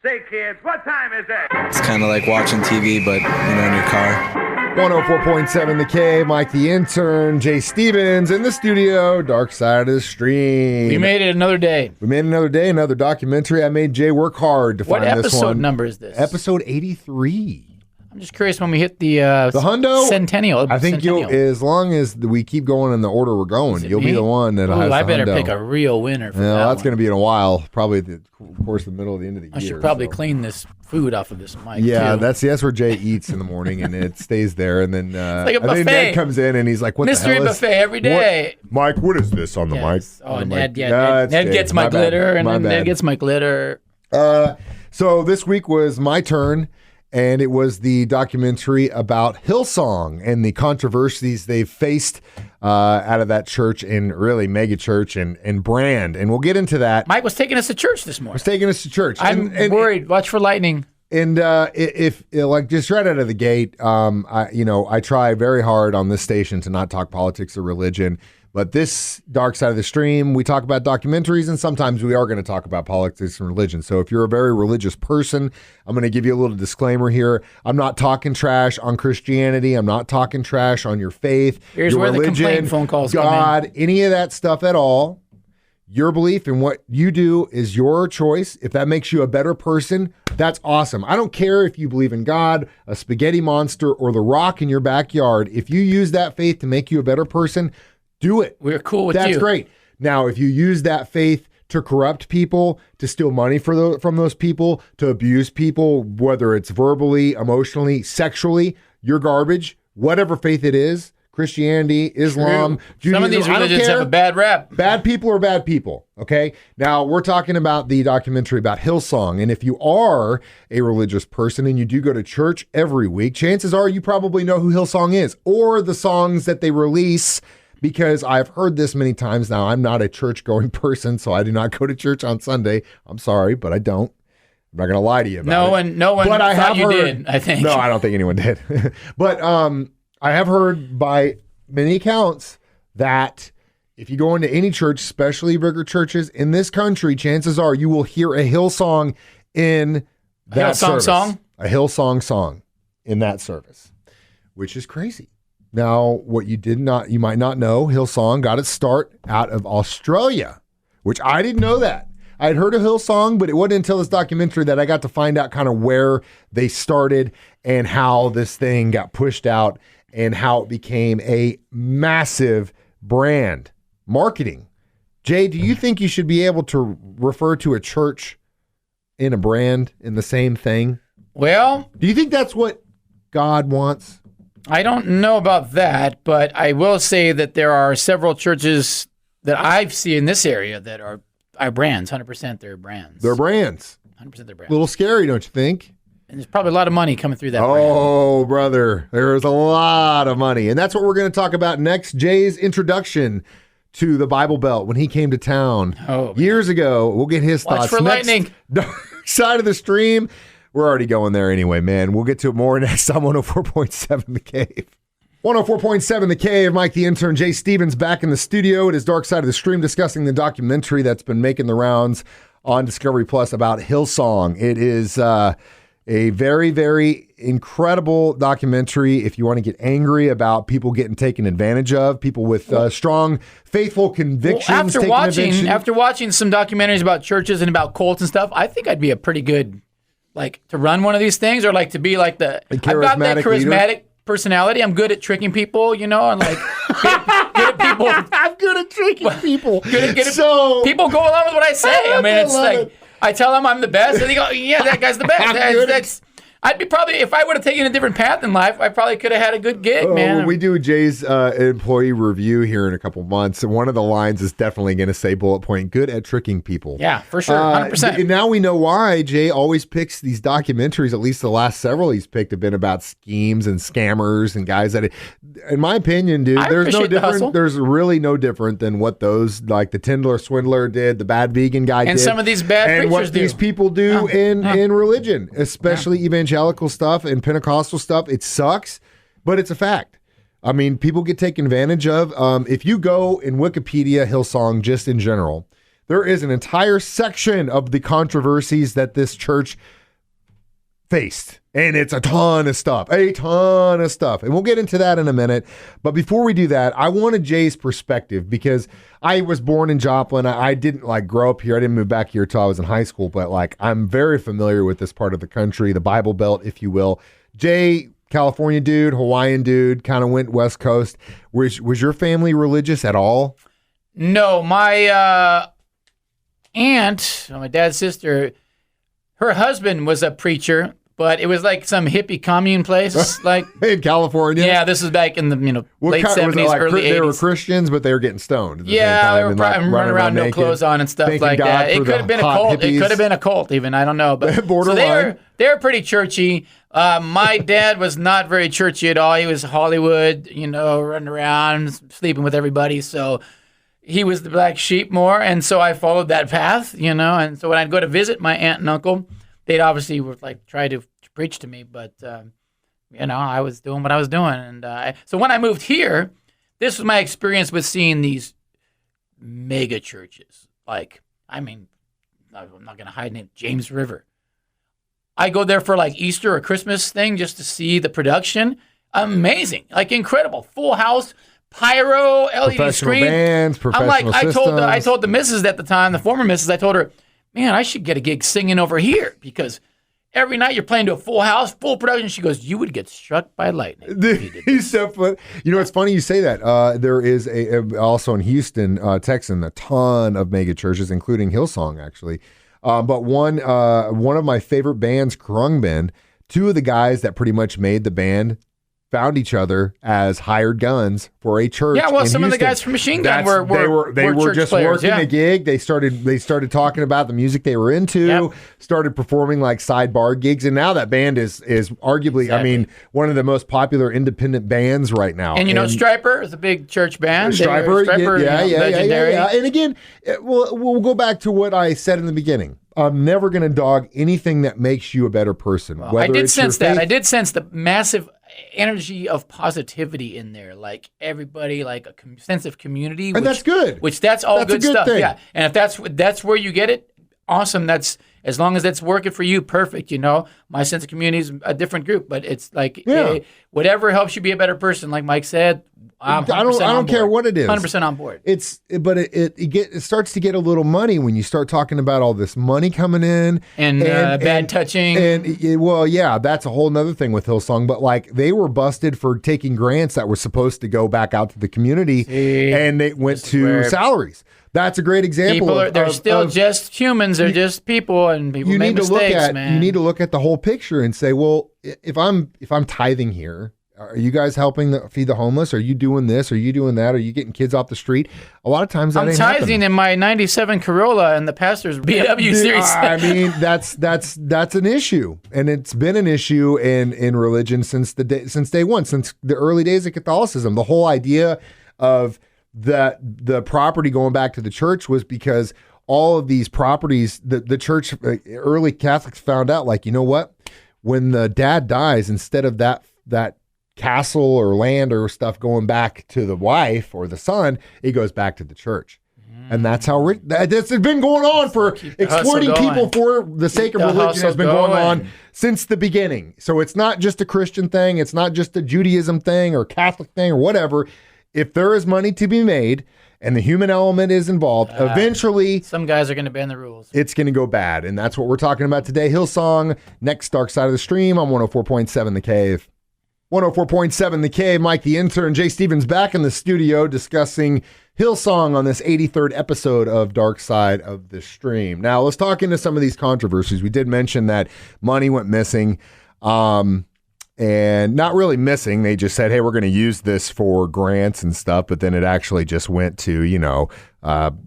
Say, kids, what time is it? It's kind of like watching TV, but, in your car. 104.7 The Cave, Mike the Intern, Jay Stevens in the studio, Dark Side of the Stream. We made it another day. We made another day, another documentary. I made Jay work hard to find this one. What episode number is this? Episode 83. I'm just curious when we hit the hundo centennial. I think as long as we keep going in the order we're going, you'll be the one that has I the better hundo. pick a real winner for that's going to be in a while, probably of course the middle of the end of the year. I should probably clean this food off of this mic. Yeah, too. that's where Jay eats in the morning, and it stays there. And then like a I think buffet. Ned comes in and he's like, "What Mystery the hell buffet every day." Mike, what is this on the mic? Oh, On the Ned, mic. Ned gets my glitter, and then bad. Ned gets my glitter. So this week was my turn, and it was the documentary about Hillsong and the controversies they've faced out of that church and really mega church and brand. And we'll get into that. Mike was taking us to church this morning. Was taking us to church. I'm worried. Watch for lightning. And if like just right out of the gate, I try very hard on this station to not talk politics or religion. But this Dark Side of the Stream, we talk about documentaries, and sometimes we are going to talk about politics and religion. So if you're a very religious person, I'm going to give you a little disclaimer here. I'm not talking trash on Christianity. I'm not talking trash on your faith, Here's your where religion, the complaint phone calls God, come in. any of that stuff at all. Your belief in what you do is your choice. If that makes you a better person, that's awesome. I don't care if you believe in God, a spaghetti monster, or the rock in your backyard. If you use that faith to make you a better person, do it. We're cool with you. That's great. Now, if you use that faith to corrupt people, to steal money from those people, to abuse people, whether it's verbally, emotionally, sexually, you're garbage. Whatever faith it is, Christianity, Islam, Judaism, Some of these religions have a bad rap. Bad people are bad people, okay? Now, we're talking about the documentary about Hillsong, and if you are a religious person and you do go to church every week, chances are you probably know who Hillsong is or the songs that they release, because I've heard this many times now. I'm not a church-going person, so I do not go to church on Sunday. I'm sorry, but I don't. I'm not going to lie to you about it. No one but thought you did, I think. No, I don't think anyone did. But I have heard by many accounts that if you go into any church, especially bigger churches in this country, chances are you will hear a Hillsong in that service. A Hillsong song in that service, which is crazy. Now, what you might not know, Hillsong got its start out of Australia, which I didn't know that. I had heard of Hillsong, but it wasn't until this documentary that I got to find out kind of where they started and how this thing got pushed out and how it became a massive brand marketing. Jay, do you think you should be able to refer to a church in a brand in the same thing? Well, do you think that's what God wants? I don't know about that, but I will say that there are several churches that I've seen in this area that are brands. 100% they're brands. They're brands. 100% they're brands. A little scary, don't you think? And there's probably a lot of money coming through that brand. Oh, brother, there's a lot of money. And that's what we're going to talk about next. Jay's introduction to the Bible Belt when he came to town years ago. We'll get his Watch thoughts. for lightning. Dark Side of the Stream. We're already going there anyway, man. We'll get to it more next on 104.7 The Cave. 104.7 The Cave. Mike the Intern, Jay Stevens back in the studio. It is Dark Side of the Stream discussing the documentary that's been making the rounds on Discovery Plus about Hillsong. It is a very, very incredible documentary if you want to get angry about people getting taken advantage of, people with strong, faithful convictions. Well, after watching some documentaries about churches and about cults and stuff, I think I'd be a pretty good, to run one of these things, or to be I've got that charismatic personality. I'm good at tricking people, and good at people. I'm good at tricking people. People go along with what I say. It's I tell them I'm the best, and they go, "Yeah, that guy's the best." I'd be probably, if I would have taken a different path in life, I probably could have had a good gig, man. When we do Jay's employee review here in a couple months, and one of the lines is definitely going to say bullet point, good at tricking people. Yeah, for sure, 100%. Now we know why Jay always picks these documentaries, at least the last several he's picked have been about schemes and scammers and guys that, in my opinion, dude, there's really no different than what those, like the Tindler Swindler did, the bad vegan guy did. And some of these bad preachers and what these people do in religion, especially evangelical stuff and Pentecostal stuff. It sucks, but it's a fact. I mean, people get taken advantage of. If you go in Wikipedia Hillsong just in general, There is an entire section of the controversies that this church faced. And it's a ton of stuff. And we'll get into that in a minute. But before we do that, I wanted Jay's perspective because I was born in Joplin. I didn't grow up here. I didn't move back here until I was in high school. But I'm very familiar with this part of the country, the Bible Belt, if you will. Jay, California dude, Hawaiian dude, kind of went West Coast. Was your family religious at all? No, my aunt, my dad's sister, her husband was a preacher. But it was like some hippie commune place, in California. Yeah, this was back in the late 70s, early 80s. They were Christians, but they were getting stoned. At the same they time were running around no clothes on and stuff like that. It could have been a cult. Hippies. It could have been a cult, even. I don't know. But borderline. So they were pretty churchy. My dad was not very churchy at all. He was Hollywood, running around, sleeping with everybody. So he was the black sheep more, and so I followed that path, And so when I'd go to visit my aunt and uncle, they'd obviously try to preach to me, but I was doing what I was doing, and so when I moved here, this was my experience with seeing these mega churches. I'm not going to hide it, James River. I go there for Easter or Christmas thing just to see the production. Amazing, incredible, full house, pyro, LED screen. Bands, professional systems. I told the missus at the time, the former missus, I told her, man, I should get a gig singing over here because every night you're playing to a full house, full production. She goes, you would get struck by lightning. He's so funny. It's funny you say that. There is also in Houston, Texas, a ton of mega churches, including Hillsong, actually. But one of my favorite bands, Krungbin, two of the guys that pretty much made the band found each other as hired guns for a church. Yeah, well, in some Houston. of the guys from Machine Gun were just players, working a gig. They started talking about the music they were into. Started performing sidebar gigs, and now that band is arguably, one of the most popular independent bands right now. And Stryper is a big church band. Stryper, legendary. Yeah. And again, we'll go back to what I said in the beginning. I'm never going to dog anything that makes you a better person. Well, I did sense that. I did sense the massive energy of positivity in there, everybody, a sense of community, and that's good. That's good stuff. Thing. Yeah, and if that's where you get it, awesome. That's as long as that's working for you, perfect. My sense of community is a different group, but it's whatever helps you be a better person. Like Mike said, I don't care what it is. 100% on board. It starts to get a little money when you start talking about all this money coming in and bad touching. That's a whole nother thing with Hillsong. But they were busted for taking grants that were supposed to go back out to the community, and they went to salaries. That's a great example. They're still just humans. They're just people, and people make mistakes, man. You need to look at the whole picture and say, well, if I'm tithing here, are you guys helping feed the homeless? Are you doing this? Are you doing that? Are you getting kids off the street? A lot of times that ain't happening. I'm tithing in my 97 Corolla and the pastor's BMW series. That's an issue, and it's been an issue in religion since day one, since the early days of Catholicism. The whole idea of the property going back to the church was because all of these properties, the church, early Catholics found out, you know what? When the dad dies, instead of that castle or land or stuff going back to the wife or the son, it goes back to the church. And that's how that's been going on for exploiting people for the sake of religion has been going on since the beginning. So it's not just a Christian thing. It's not just a Judaism thing or Catholic thing or whatever. If there is money to be made and the human element is involved, eventually some guys are going to bend the rules. It's going to go bad. And that's what we're talking about today. Hillsong, next Dark Side of the Stream on 104.7 The Cave. 104.7 The Cave, Mike the Intern, Jay Stevens back in the studio discussing Hillsong on this 83rd episode of Dark Side of the Stream. Now, let's talk into some of these controversies. We did mention that money went missing, and not really missing. They just said, hey, we're going to use this for grants and stuff, but then it actually just went to,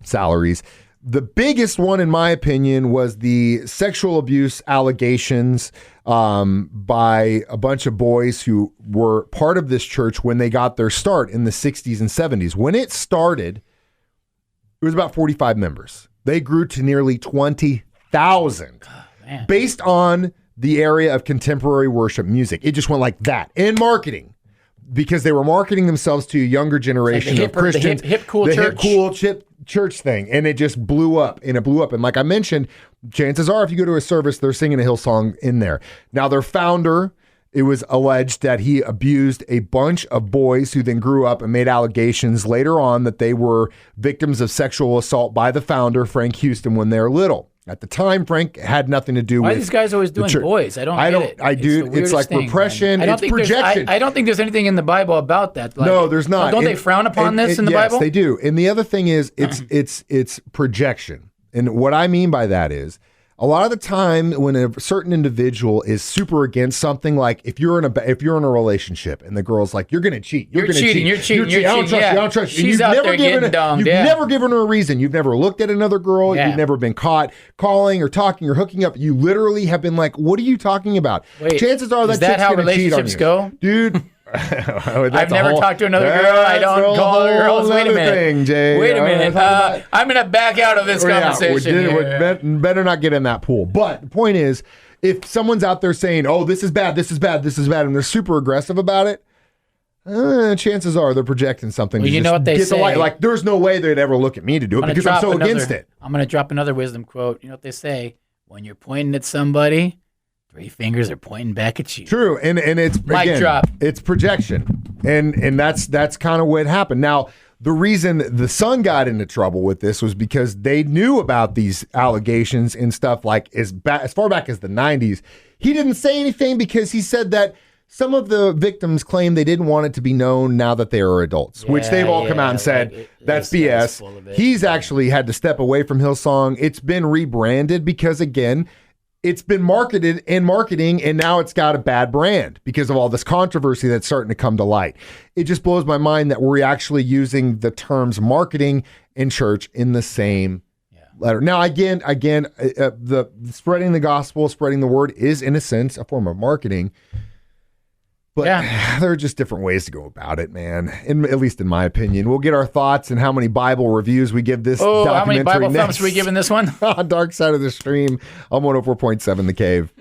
salaries. The biggest one, in my opinion, was the sexual abuse allegations by a bunch of boys who were part of this church when they got their start in the 60s and 70s. When it started, it was about 45 members. They grew to nearly 20,000 based on the area of contemporary worship music. It just went like that. And marketing. because they were marketing themselves to a younger generation of Christians. The hip cool church thing, and it just blew up, and it blew up. And like I mentioned, chances are if you go to a service, they're singing a Hillsong in there. Now their founder, it was alleged that he abused a bunch of boys who then grew up and made allegations later on that they were victims of sexual assault by the founder, Frank Houston, when they were little. At the time, Frank had nothing to do with. Why are these guys always doing boys? I don't get it. I do. It's like repression. It's projection. I don't think there's anything in the Bible about that. Like, no, there's not. Don't they frown upon this in the Bible? Yes, they do. And the other thing is, it's projection. And what I mean by that is, a lot of the time when a certain individual is super against something, like if you're in a relationship and the girl's like, you're going to cheat. You're cheating. I don't trust you. I don't trust you. She's out there getting donged. You've never given her a reason. You've never looked at another girl. Yeah. You've never been caught calling or talking or hooking up. You literally have been like, what are you talking about? Wait, chances are that is that how relationships go? Dude. I've never talked to another girl. I don't call her girls. Wait a minute. Wait a minute. I'm going to back out of this conversation. We better not get in that pool. But the point is, if someone's out there saying, oh, this is bad, this is bad, this is bad, and they're super aggressive about it, chances are they're projecting something. Well, you know what they say. Like, there's no way they'd ever look at me to do it because I'm so against it. I'm going to drop another wisdom quote. You know what they say? When you're pointing at somebody, 3 fingers are pointing back at you. True, and it's mic drop. It's projection, and that's kind of what happened. Now, the reason the son got into trouble with this was because they knew about these allegations and stuff like as far back as the 90s. He didn't say anything because he said that some of the victims claimed they didn't want it to be known now that they are adults, which they've all come out and said that's BS. He's actually had to step away from Hillsong. It's been rebranded because, again, it's been marketed in marketing, and now it's got a bad brand because of all this controversy that's starting to come to light. It just blows my mind that we're actually using the terms marketing and church in the same letter. Now, again, the spreading the gospel, spreading the word is, in a sense, a form of marketing. But there are just different ways to go about it, man. At least in my opinion. We'll get our thoughts and how many Bible reviews we give this documentary. How many Bible thumbs are we giving this one? Dark Side of the Stream on 104.7. The Cave.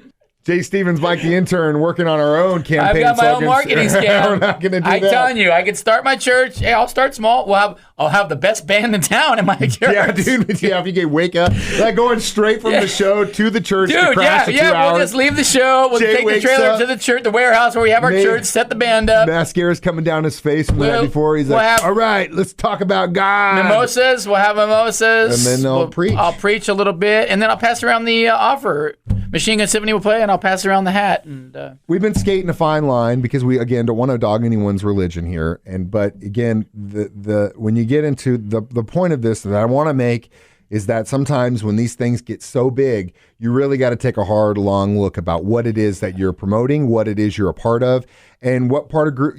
Jay Stevens, Mike the Intern, working on our own campaign. I've got my own marketing scam. We're not going to do that. I'm telling you, I could start my church. Hey, I'll start small. I'll have the best band in town in my church. Yeah, dude. Yeah, if you can wake up, like going straight from the show to the church to crash for 2 hours. We'll just leave the show. We'll take the trailer to the church, the warehouse where we have our church, set the band up. Mascara's coming down his face from the night before. He's like, all right, let's talk about God. Mimosas. We'll have mimosas. And then I'll preach. I'll preach a little bit, and then I'll pass around the offer. Machine Gun Symphony will play, and I'll pass around the hat. And we've been skating a fine line because we, again, don't want to dog anyone's religion here. But again, the when you get into the point of this that I want to make is that sometimes when these things get so big, you really got to take a hard, long look about what it is that you're promoting, what it is you're a part of, and what part of group.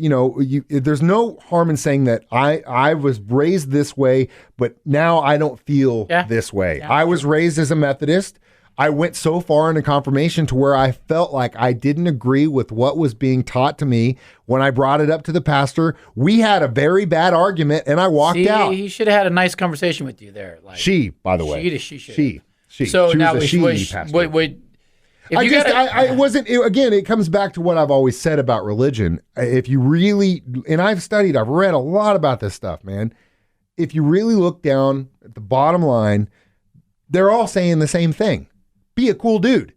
There's no harm in saying that I was raised this way, but now I don't feel this way. Yeah. I was raised as a Methodist. I went so far into confirmation to where I felt like I didn't agree with what was being taught to me. When I brought it up to the pastor, we had a very bad argument, and I walked out. He should have had a nice conversation with you there. Like, she, by the way. She. So she now was I wasn't. Again, it comes back to what I've always said about religion. If you really, and I've read a lot about this stuff, man. If you really look down at the bottom line, they're all saying the same thing. Be a cool dude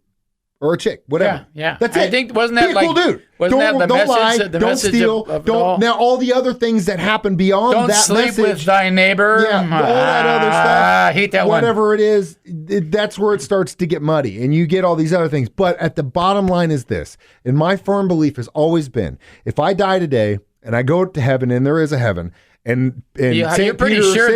or a chick, whatever. Yeah. That's it. I think wasn't that Be a cool dude. Don't lie. Don't steal. Now all the other things that happen beyond that message. Don't sleep with thy neighbor. Yeah, all that other stuff. I hate that whatever it is, that's where it starts to get muddy, and you get all these other things. But at the bottom line is this, and my firm belief has always been: if I die today and I go to heaven, and there is a heaven. And you're pretty sure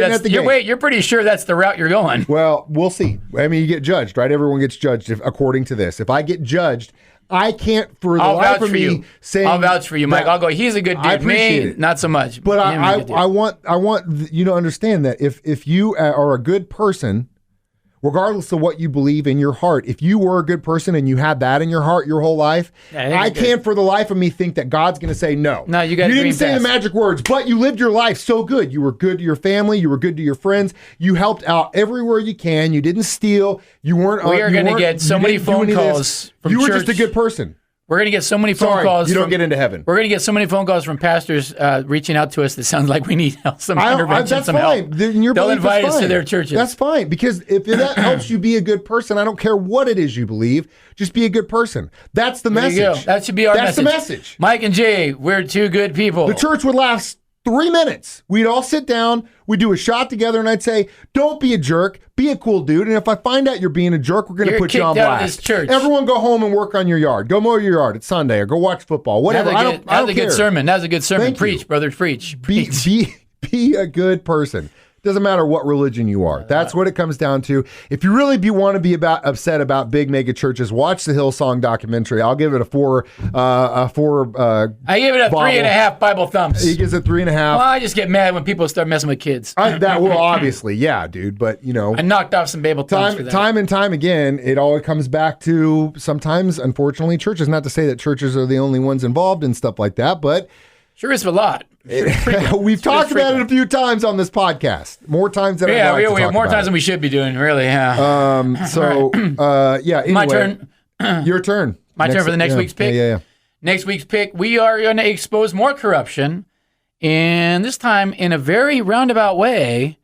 you're pretty sure that's the route you're going. Well, we'll see. I mean, you get judged, right? Everyone gets judged according to this. If I get judged, I can't for the life of me say I'll vouch for you, Mike. I'll go. He's a good dude. I appreciate it. Not so much. But I want you to understand that if you are a good person, regardless of what you believe in your heart, if you were a good person and you had that in your heart your whole life, I can't for the life of me think that God's going to say no. No, you didn't say the magic words, but you lived your life so good. You were good to your family. You were good to your friends. You helped out everywhere you can. You didn't steal. You weren't. We are going to get so many phone calls from You were church. just a good person. We're going to get so many phone calls. You don't get into heaven. We're going to get so many phone calls from pastors reaching out to us that sounds like we need some intervention, that's some fine. help. They'll invite us to their churches. That's fine, because if that helps you be a good person, I don't care what it is you believe. Just be a good person. That's the message. There you go. That should be our message. That's the message. Mike and Jay, we're two good people. The church would last 3 minutes. We'd all sit down, we'd do a shot together, and I'd say, don't be a jerk, be a cool dude. And if I find out you're being a jerk, we're going to put you on kicked out of blast. this church. Everyone go home and work on your yard. Go mow your yard. It's Sunday, or go watch football. Whatever. I don't care. Good sermon. That was a good sermon. Thank Preach, you. brother, preach. Be a good person. Doesn't matter what religion you are. That's what it comes down to. If you really want to be upset about big mega churches, watch the Hillsong documentary. I'll give it a 4. I give it a 3.5 Bible thumbs. He gives it 3.5. Well, I just get mad when people start messing with kids. Obviously, yeah, dude. But I knocked off some Bible thumbs for that. Time and time again, it all comes back to sometimes, unfortunately, churches. Not to say that churches are the only ones involved in stuff like that, but sure is a lot. We've talked about it a few times on this podcast. More times than I'd like to talk have more about times than we should be doing, really. Yeah. Anyway, my turn. Your turn. My turn for the next week's pick. Yeah. Next week's pick, we are going to expose more corruption, and this time in a very roundabout way,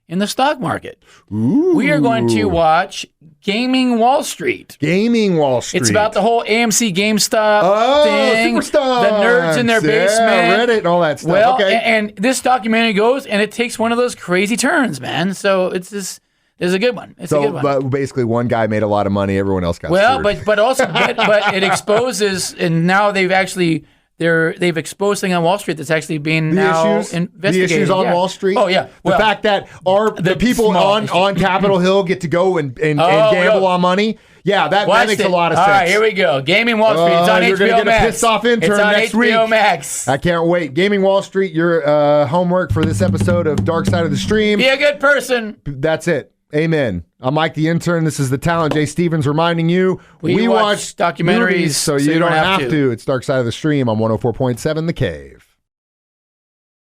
in the stock market. Ooh. We are going to watch Gaming Wall Street. Gaming Wall Street. It's about the whole AMC GameStop thing. Superstars. The nerds in their basement. Reddit and all that stuff. Well, okay. and this documentary goes, and it takes one of those crazy turns, man. So it's a good one. It's a good one. But basically, one guy made a lot of money. Everyone else got screwed. but it exposes, and now they've exposed things on Wall Street that's actually being investigated. The issues on Wall Street. Oh yeah, the fact that the people on Capitol Hill get to go and gamble on money. Yeah, that makes a lot of sense. All right, here we go. Gaming Wall Street. It's on you're HBO gonna Max. Get a pissed off intern it's on next HBO week. Max. I can't wait. Gaming Wall Street. Your homework for this episode of Dark Side of the Stream. Be a good person. That's it. Amen. I'm Mike the Intern. This is the Talent. Jay Stevens reminding you we watch documentaries movies, so you don't have to. It's Dark Side of the Stream on 104.7 The Cave.